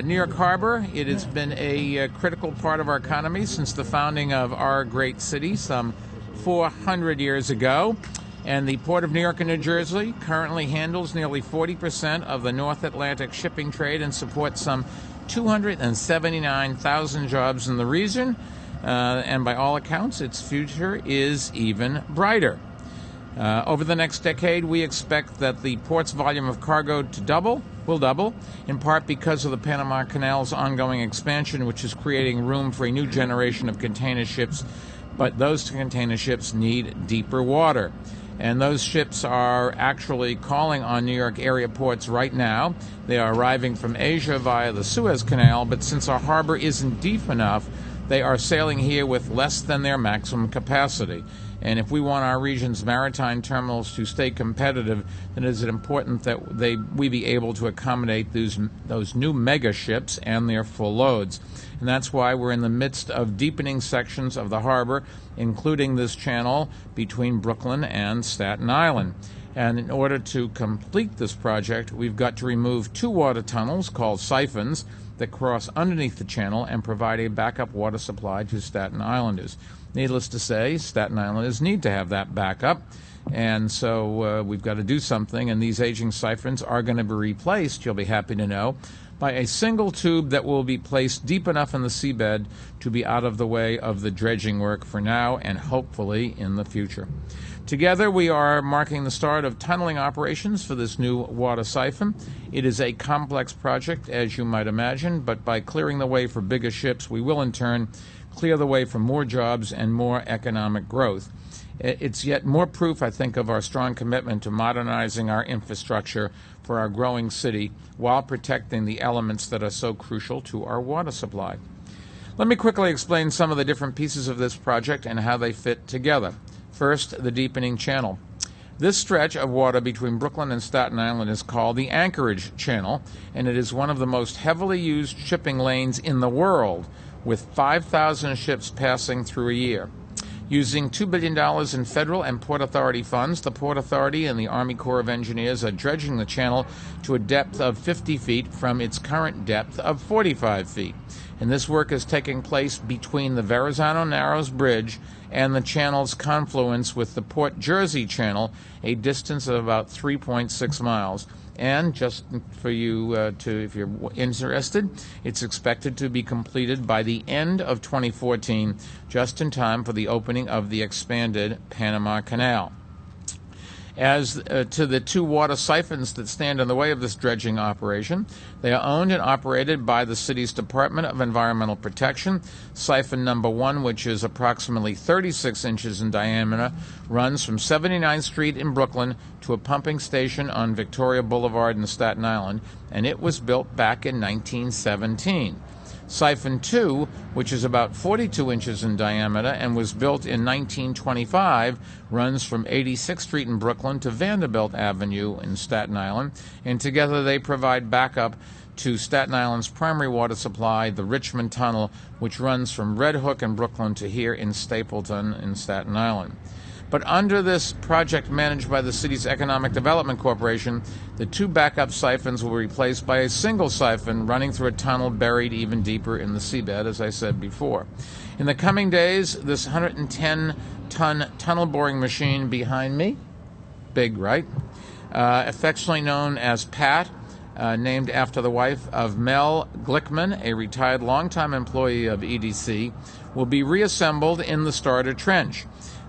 New York Harbor, it has been a critical part of our economy since the founding of our great city some 400 years ago. And the Port of New York and New Jersey currently handles nearly 40% of the North Atlantic shipping trade and supports some 279,000 jobs in the region. And by all accounts, its future is even brighter. Over the next decade, we expect that the port's volume of cargo will double, in part because of the Panama Canal's ongoing expansion, which is creating room for a new generation of container ships. But those container ships need deeper water. And those ships are actually calling on New York area ports right now. They are arriving from Asia via the Suez Canal, but since our harbor isn't deep enough, they are sailing here with less than their maximum capacity. And if we want our region's maritime terminals to stay competitive, then it is important that we be able to accommodate those new mega ships and their full loads. And that's why we're in the midst of deepening sections of the harbor, including this channel between Brooklyn and Staten Island. And in order to complete this project, we've got to remove 2 water tunnels called siphons that cross underneath the channel and provide a backup water supply to Staten Islanders. Needless to say, Staten Islanders need to have that backup, and so we've got to do something, and these aging siphons are going to be replaced, you'll be happy to know, by a single tube that will be placed deep enough in the seabed to be out of the way of the dredging work for now and hopefully in the future. Together, we are marking the start of tunneling operations for this new water siphon. It is a complex project, as you might imagine, but by clearing the way for bigger ships, we will in turn clear the way for more jobs and more economic growth. It's yet more proof, I think, of our strong commitment to modernizing our infrastructure for our growing city while protecting the elements that are so crucial to our water supply. Let me quickly explain some of the different pieces of this project and how they fit together. First, the deepening channel. This stretch of water between Brooklyn and Staten Island is called the Anchorage Channel, and it is one of the most heavily used shipping lanes in the world, with 5,000 ships passing through a year. Using $2 billion in federal and Port Authority funds, the Port Authority and the Army Corps of Engineers are dredging the channel to a depth of 50 feet from its current depth of 45 feet. And this work is taking place between the Verrazano Narrows Bridge and the channel's confluence with the Port Jersey Channel, a distance of about 3.6 miles. And just for you if you're interested, it's expected to be completed by the end of 2014, just in time for the opening of the expanded Panama Canal. As to the 2 water siphons that stand in the way of this dredging operation, they are owned and operated by the city's Department of Environmental Protection. Siphon number 1, which is approximately 36 inches in diameter, runs from 79th Street in Brooklyn to a pumping station on Victoria Boulevard in Staten Island, and it was built back in 1917. Siphon 2, which is about 42 inches in diameter and was built in 1925, runs from 86th Street in Brooklyn to Vanderbilt Avenue in Staten Island, and together they provide backup to Staten Island's primary water supply, the Richmond Tunnel, which runs from Red Hook in Brooklyn to here in Stapleton in Staten Island. But under this project managed by the city's Economic Development Corporation, the 2 backup siphons will be replaced by a single siphon running through a tunnel buried even deeper in the seabed, as I said before. In the coming days, this 110-ton tunnel boring machine behind me, big, right? Affectionately known as Pat, named after the wife of Mel Glickman, a retired longtime employee of EDC, will be reassembled in the starter trench.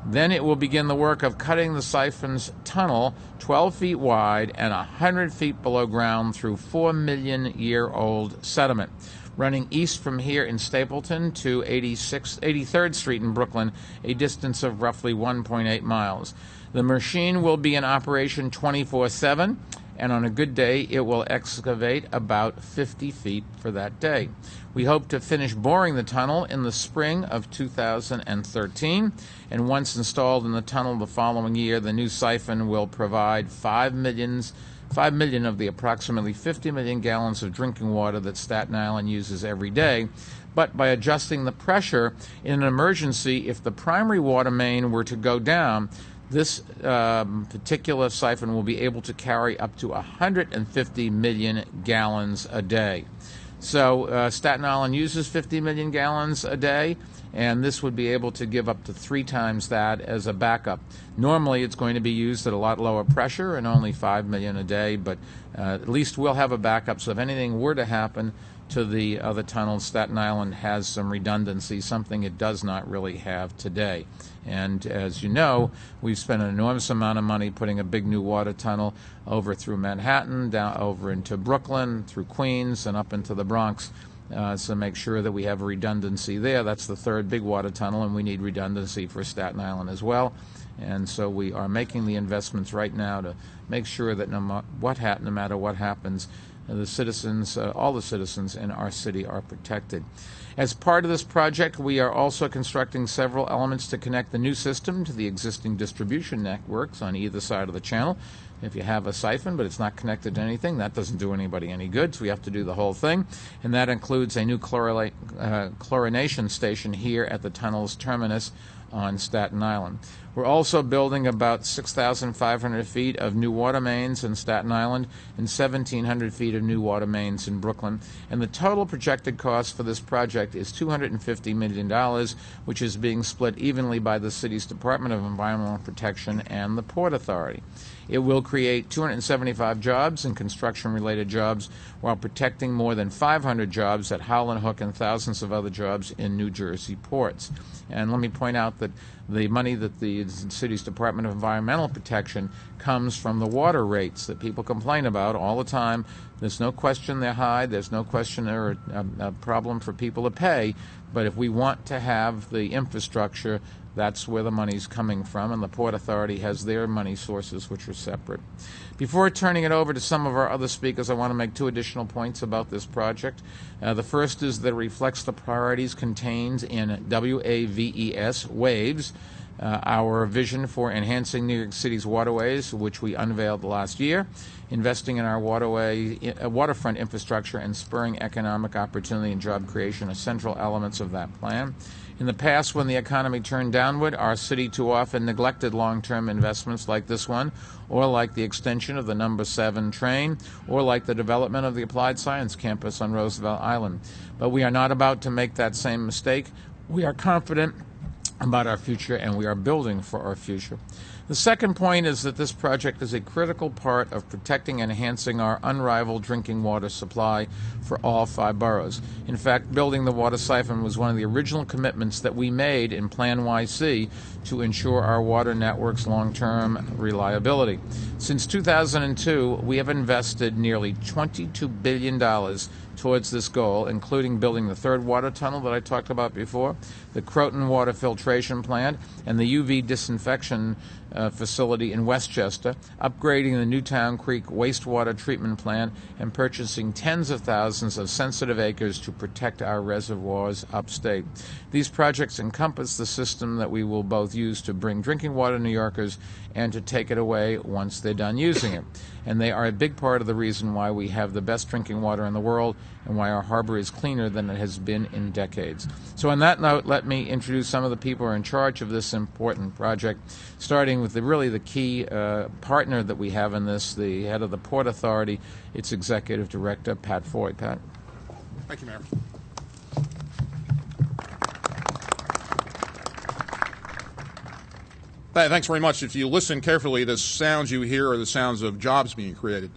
Then it will begin the work of cutting the siphon's tunnel 12 feet wide and 100 feet below ground through 4-million-year-old sediment, running east from here in Stapleton to 83rd Street in Brooklyn, a distance of roughly 1.8 miles. The machine will be in operation 24/7, and on a good day, it will excavate about 50 feet for that day. We hope to finish boring the tunnel in the spring of 2013, and once installed in the tunnel the following year, the new siphon will provide 5 million of the approximately 50 million gallons of drinking water that Staten Island uses every day. But by adjusting the pressure in an emergency, if the primary water main were to go down, this particular siphon will be able to carry up to 150 million gallons a day. So Staten Island uses 50 million gallons a day, and this would be able to give up to 3 times that as a backup. Normally it's going to be used at a lot lower pressure and only 5 million a day, but at least we'll have a backup, so if anything were to happen to the other tunnels, Staten Island has some redundancy, something it does not really have today. And as you know, we've spent an enormous amount of money putting a big new water tunnel over through Manhattan, down over into Brooklyn, through Queens, and up into the Bronx. So make sure that we have a redundancy there. That's the 3rd big water tunnel, and we need redundancy for Staten Island as well. And so we are making the investments right now to make sure that no matter what happens, the citizens, all the citizens in our city are protected. As part of this project, we are also constructing several elements to connect the new system to the existing distribution networks on either side of the channel. If you have a siphon but it's not connected to anything, that doesn't do anybody any good, so we have to do the whole thing. And that includes a new chlorination station here at the tunnel's terminus on Staten Island. We're also building about 6,500 feet of new water mains in Staten Island and 1,700 feet of new water mains in Brooklyn. And the total projected cost for this project is $250 million, which is being split evenly by the city's Department of Environmental Protection and the Port Authority. It will create 275 jobs and construction-related jobs while protecting more than 500 jobs at Howland Hook and thousands of other jobs in New Jersey ports. And let me point out that the money that the city's Department of Environmental Protection comes from the water rates that people complain about all the time. There's no question they're high. There's no question they're a problem for people to pay. But if we want to have the infrastructure, that's where the money's coming from, and the Port Authority has their money sources, which are separate. Before turning it over to some of our other speakers, I want to make 2 additional points about this project. The first is that it reflects the priorities contained in WAVES, WAVES, our vision for enhancing New York City's waterways, which we unveiled last year, investing in our waterfront infrastructure and spurring economic opportunity and job creation are central elements of that plan. In the past, when the economy turned downward, our city too often neglected long-term investments like this one, or like the extension of the number 7 train, or like the development of the Applied Science Campus on Roosevelt Island. But we are not about to make that same mistake. We are confident about our future, and we are building for our future. The second point is that this project is a critical part of protecting and enhancing our unrivaled drinking water supply for all 5 boroughs. In fact, building the water siphon was one of the original commitments that we made in Plan YC to ensure our water network's long-term reliability. Since 2002, we have invested nearly $22 billion towards this goal, including building the 3rd water tunnel that I talked about before, the Croton water filtration plant, and the UV disinfection facility in Westchester, upgrading the Newtown Creek wastewater treatment plant, and purchasing tens of thousands of sensitive acres to protect our reservoirs upstate. These projects encompass the system that we will both use to bring drinking water to New Yorkers and to take it away once they're done using it. And they are a big part of the reason why we have the best drinking water in the world and why our harbor is cleaner than it has been in decades. So on that note, let me introduce some of the people who are in charge of this important project, starting with the key partner that we have in this, the head of the Port Authority, its Executive Director, Pat Foye. Pat. Thank you, Mayor. Thanks very much. If you listen carefully, the sounds you hear are the sounds of jobs being created.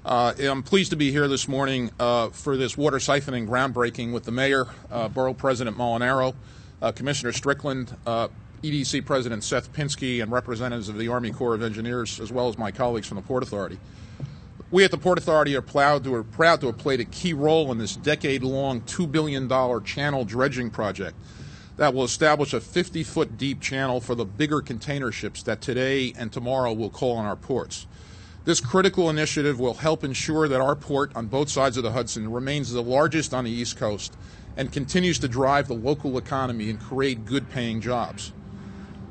I'm pleased to be here this morning for this water siphoning groundbreaking with the Mayor, Borough President Molinaro, Commissioner Strickland, EDC President Seth Pinsky, and representatives of the Army Corps of Engineers, as well as my colleagues from the Port Authority. We at the Port Authority are proud to have played a key role in this decade-long $2 billion channel dredging project that will establish a 50-foot deep channel for the bigger container ships that today and tomorrow will call on our ports. This critical initiative will help ensure that our port on both sides of the Hudson remains the largest on the East Coast and continues to drive the local economy and create good-paying jobs.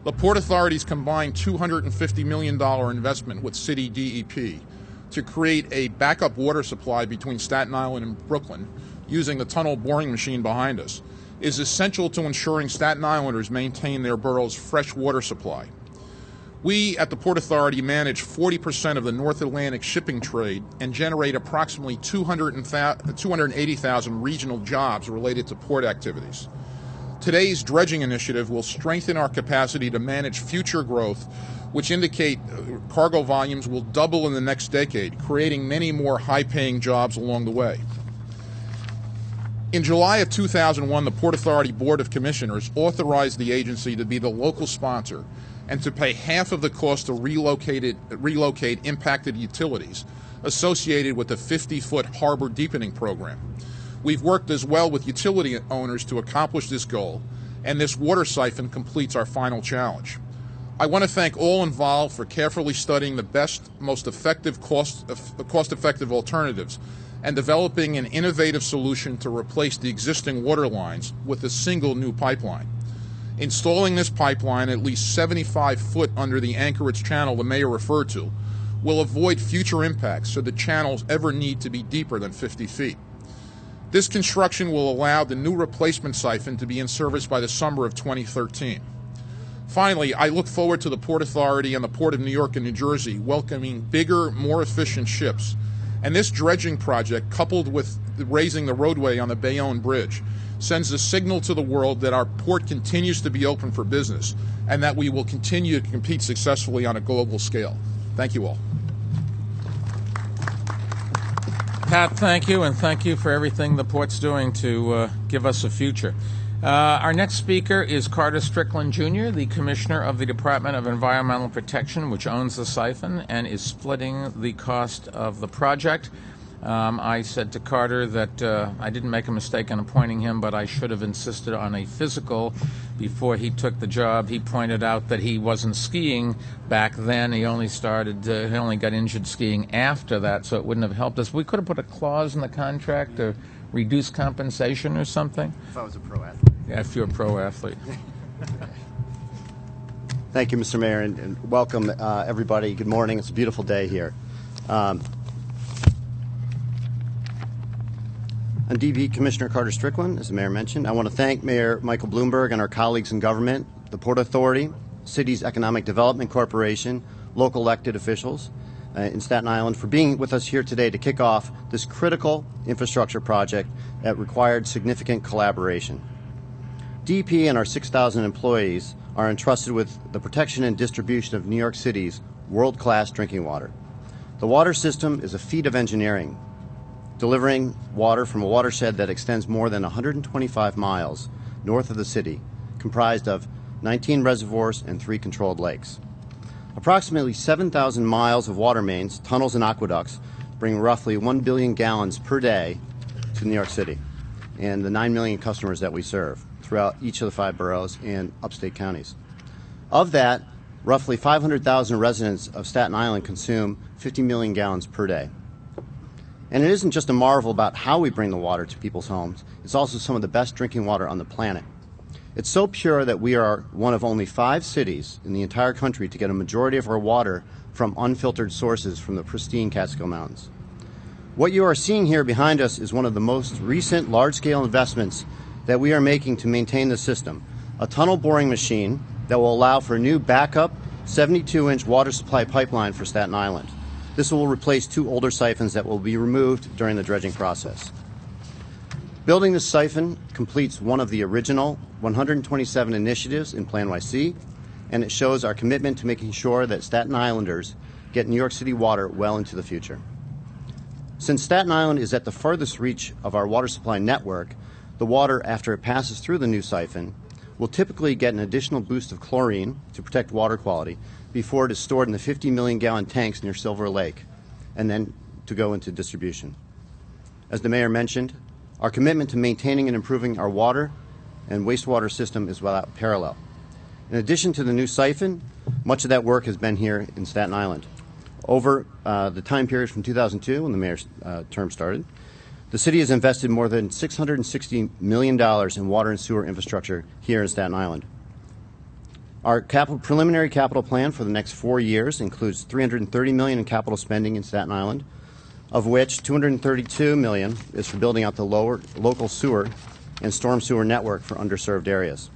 The Port Authority's combined $250 million investment with City DEP to create a backup water supply between Staten Island and Brooklyn using the tunnel boring machine behind us is essential to ensuring Staten Islanders maintain their borough's fresh water supply. We at the Port Authority manage 40% of the North Atlantic shipping trade and generate approximately 280,000 regional jobs related to port activities. Today's dredging initiative will strengthen our capacity to manage future growth, which indicate cargo volumes will double in the next decade, creating many more high-paying jobs along the way. In July of 2001, the Port Authority Board of Commissioners authorized the agency to be the local sponsor and to pay half of the cost to relocate impacted utilities associated with the 50-foot harbor deepening program. We've worked as well with utility owners to accomplish this goal, and this water siphon completes our final challenge. I want to thank all involved for carefully studying the best, most effective, cost-effective alternatives and developing an innovative solution to replace the existing water lines with a single new pipeline. Installing this pipeline at least 75 foot under the Anchorage Channel the mayor referred to will avoid future impacts should the channels ever need to be deeper than 50 feet. This construction will allow the new replacement siphon to be in service by the summer of 2013. Finally, I look forward to the Port Authority and the Port of New York and New Jersey welcoming bigger, more efficient ships. And this dredging project, coupled with raising the roadway on the Bayonne Bridge, sends a signal to the world that our port continues to be open for business and that we will continue to compete successfully on a global scale. Thank you all. Pat, thank you, and thank you for everything the port's doing to give us a future. Our next speaker is Carter Strickland, Jr., the Commissioner of the Department of Environmental Protection, which owns the siphon and is splitting the cost of the project. I said to Carter that I didn't make a mistake in appointing him, but I should have insisted on a physical before he took the job. He pointed out that he wasn't skiing back then. He only got injured skiing after that, so it wouldn't have helped us. We could have put a clause in the contract to reduce compensation or something. If I was a pro athlete. Yeah, if you're a pro athlete. Thank you, Mr. Mayor, and welcome everybody. Good morning. It's a beautiful day here. I'm DP Commissioner Carter Strickland, as the Mayor mentioned. I want to thank Mayor Michael Bloomberg and our colleagues in government, the Port Authority, City's Economic Development Corporation, local elected officials in Staten Island for being with us here today to kick off this critical infrastructure project that required significant collaboration. DEP and our 6,000 employees are entrusted with the protection and distribution of New York City's world-class drinking water. The water system is a feat of engineering, delivering water from a watershed that extends more than 125 miles north of the city, comprised of 19 reservoirs and 3 controlled lakes. Approximately 7,000 miles of water mains, tunnels, and aqueducts bring roughly 1 billion gallons per day to New York City and the 9 million customers that we serve throughout each of the 5 boroughs and upstate counties. Of that, roughly 500,000 residents of Staten Island consume 50 million gallons per day. And it isn't just a marvel about how we bring the water to people's homes, it's also some of the best drinking water on the planet. It's so pure that we are one of only 5 cities in the entire country to get a majority of our water from unfiltered sources from the pristine Catskill Mountains. What you are seeing here behind us is one of the most recent large-scale investments that we are making to maintain the system, a tunnel boring machine that will allow for a new backup 72-inch water supply pipeline for Staten Island. This will replace 2 older siphons that will be removed during the dredging process. Building this siphon completes one of the original 127 initiatives in Plan YC, and it shows our commitment to making sure that Staten Islanders get New York City water well into the future. Since Staten Island is at the farthest reach of our water supply network, the water, after it passes through the new siphon, will typically get an additional boost of chlorine to protect water quality before it is stored in the 50 million gallon tanks near Silver Lake and then to go into distribution. As the Mayor mentioned, our commitment to maintaining and improving our water and wastewater system is without parallel. In addition to the new siphon, much of that work has been here in Staten Island. Over the time period from 2002, when the Mayor's term started, the city has invested more than $660 million in water and sewer infrastructure here in Staten Island. Our preliminary capital plan for the next 4 years includes $330 million in capital spending in Staten Island, of which $232 million is for building out the local sewer and storm sewer network for underserved areas.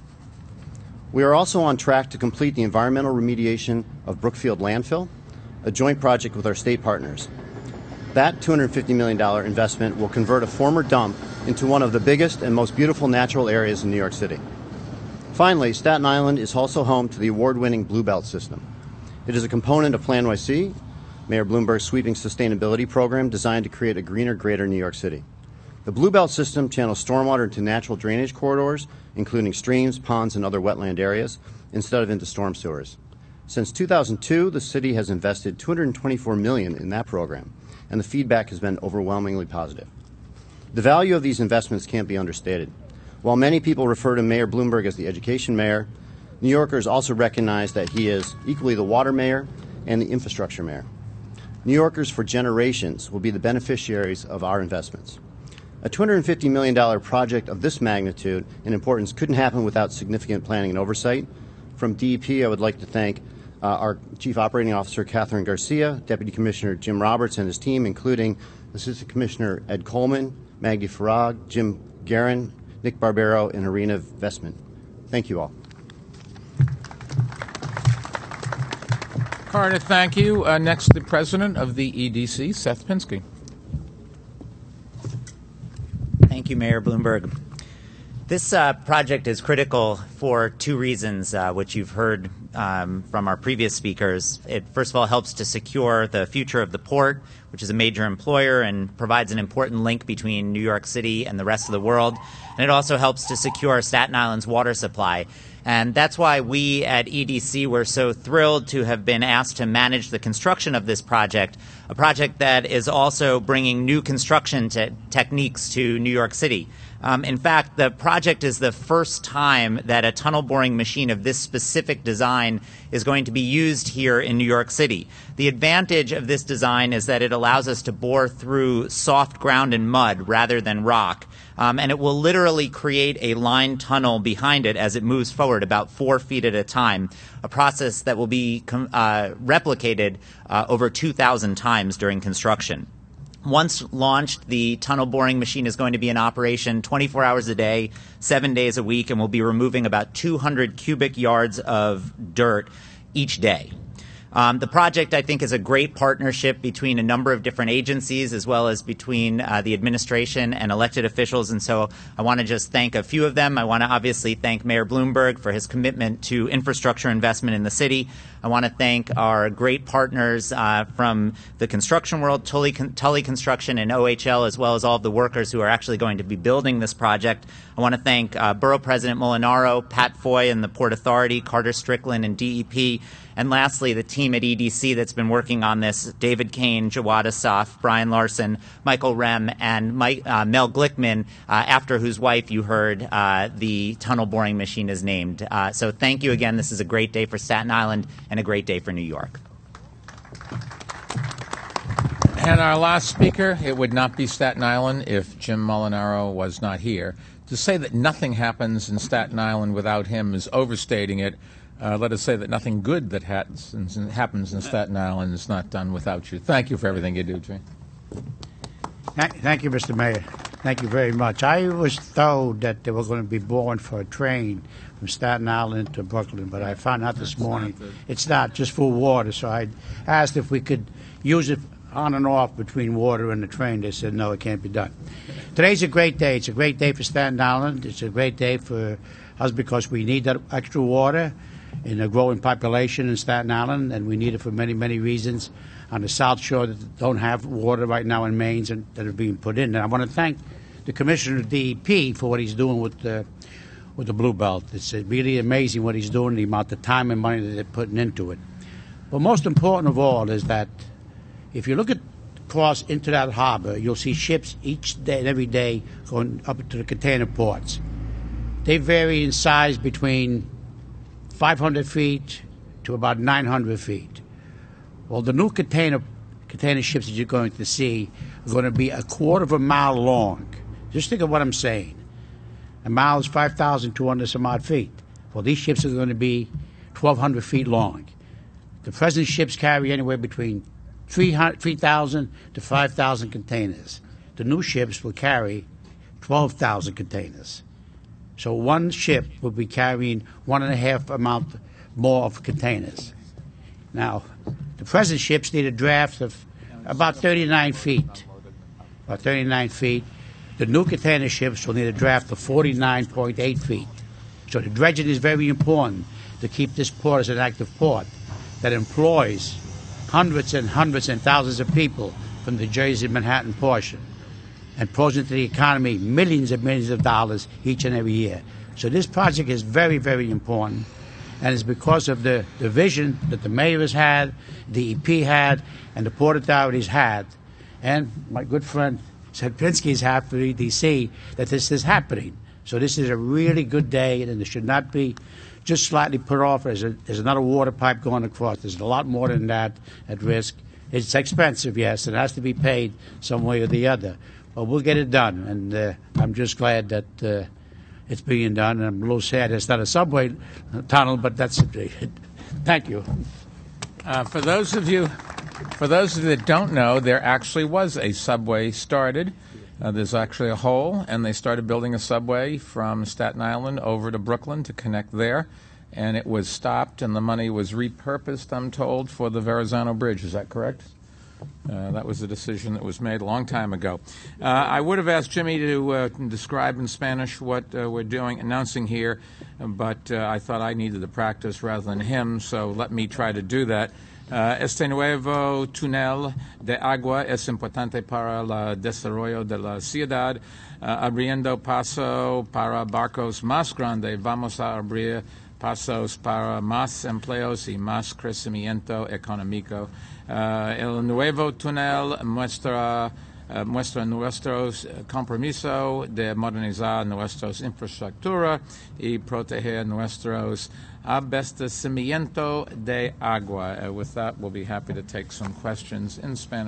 We are also on track to complete the environmental remediation of Brookfield Landfill, a joint project with our state partners. That $250 million investment will convert a former dump into one of the biggest and most beautiful natural areas in New York City. Finally, Staten Island is also home to the award-winning Blue Belt system. It is a component of Plan NYC, Mayor Bloomberg's sweeping sustainability program designed to create a greener, greater New York City. The Blue Belt system channels stormwater into natural drainage corridors, including streams, ponds, and other wetland areas, instead of into storm sewers. Since 2002, the city has invested $224 million in that program, and the feedback has been overwhelmingly positive. The value of these investments can't be understated. While many people refer to Mayor Bloomberg as the education mayor, New Yorkers also recognize that he is equally the water mayor and the infrastructure mayor. New Yorkers for generations will be the beneficiaries of our investments. A $250 million project of this magnitude and importance couldn't happen without significant planning and oversight. From DEP, I would like to thank our Chief Operating Officer, Catherine Garcia, Deputy Commissioner Jim Roberts and his team, including Assistant Commissioner Ed Coleman, Maggie Farag, Jim Guerin, Nick Barbero, and Irina Vestman. Thank you all. Carter, thank you. Next, the president of the EDC, Seth Pinsky. Thank you, Mayor Bloomberg. This project is critical for two reasons, which you've heard from our previous speakers. It, first of all, helps to secure the future of the port, which is a major employer and provides an important link between New York City and the rest of the world. And it also helps to secure Staten Island's water supply. And that's why we at EDC were so thrilled to have been asked to manage the construction of this project, a project that is also bringing new construction techniques to New York City. In fact, the project is the first time that a tunnel boring machine of this specific design is going to be used here in New York City. The advantage of this design is that it allows us to bore through soft ground and mud rather than rock. And it will literally create a lined tunnel behind it as it moves forward about 4 feet at a time, a process that will be replicated over 2,000 times during construction. Once launched, the tunnel boring machine is going to be in operation 24 hours a day, 7 days a week, and will be removing about 200 cubic yards of dirt each day. The project, I think, is a great partnership between a number of different agencies as well as between the administration and elected officials. And so I want to just thank a few of them. I want to obviously thank Mayor Bloomberg for his commitment to infrastructure investment in the city. I want to thank our great partners from the construction world, Tully Construction and OHL, as well as all of the workers who are actually going to be building this project. I want to thank Borough President Molinaro, Pat Foye and the Port Authority, Carter Strickland and DEP. And lastly, the team at EDC that's been working on this, David Kane, Jawad Asaf, Brian Larson, Michael Rem, and Mel Glickman, after whose wife you heard the tunnel boring machine is named. So thank you again. This is a great day for Staten Island and a great day for New York. And our last speaker, it would not be Staten Island if Jim Molinaro was not here. To say that nothing happens in Staten Island without him is overstating it. Let us say that nothing good that happens in Staten Island is not done without you. Thank you for everything you do, Jay. Thank you, Mr. Mayor. Thank you very much. I was told that they were going to be born for a train from Staten Island to Brooklyn, but I found out this morning it's not, just for water. So I asked if we could use it on and off between water and the train. They said, no, it can't be done. Today's a great day. It's a great day for Staten Island. It's a great day for us because we need that extra water in a growing population in Staten Island, and we need it for many, many reasons. On the South Shore that don't have water right now in mains and that are being put in. And I want to thank the Commissioner of DEP for what he's doing with the Blue Belt. It's really amazing what he's doing, the amount of time and money that they're putting into it. But most important of all is that if you look across into that harbor, you'll see ships each day and every day going up to the container ports. They vary in size between 500 feet to about 900 feet. Well, the new container ships that you're going to see are going to be a quarter of a mile long. Just think of what I'm saying. A mile is 5,200 some odd feet. Well, these ships are going to be 1,200 feet long. The present ships carry anywhere between 3,000 to 5,000 containers. The new ships will carry 12,000 containers. So one ship will be carrying 1.5 amount more of containers. Now, the present ships need a draft of about 39 feet. About 39 feet. The new container ships will need a draft of 49.8 feet. So the dredging is very important to keep this port as an active port that employs hundreds and hundreds and thousands of people from the Jersey Manhattan portion and pours into the economy millions and millions of dollars each and every year. So this project is very, very important, and it's because of the vision that the mayor has had, the EP had, and the Port authorities had, and my good friend Sedpinski is happy to see that this is happening. So this is a really good day, and it should not be just slightly put off as there's another water pipe going across. There's a lot more than that at risk. It's expensive, yes, and it has to be paid some way or the other. But we'll get it done, and I'm just glad that it's being done. And I'm a little sad it's not a subway tunnel, but that's it. Thank you. For those of you that don't know, there actually was a subway started. There's actually a hole, and they started building a subway from Staten Island over to Brooklyn to connect there, and it was stopped, and the money was repurposed, I'm told, for the Verrazano Bridge. Is that correct? That was a decision that was made a long time ago. I would have asked Jimmy to describe in Spanish what we're doing, announcing here, but I thought I needed the practice rather than him, so let me try to do that. Este nuevo túnel de agua es importante para el desarrollo de la ciudad, abriendo paso para barcos más grandes. Vamos a abrir pasos para más empleos y más crecimiento económico. El nuevo túnel muestra nuestro compromiso de modernizar nuestra infraestructura y proteger nuestros abastecimiento de agua. With that, we'll be happy to take some questions in Spanish.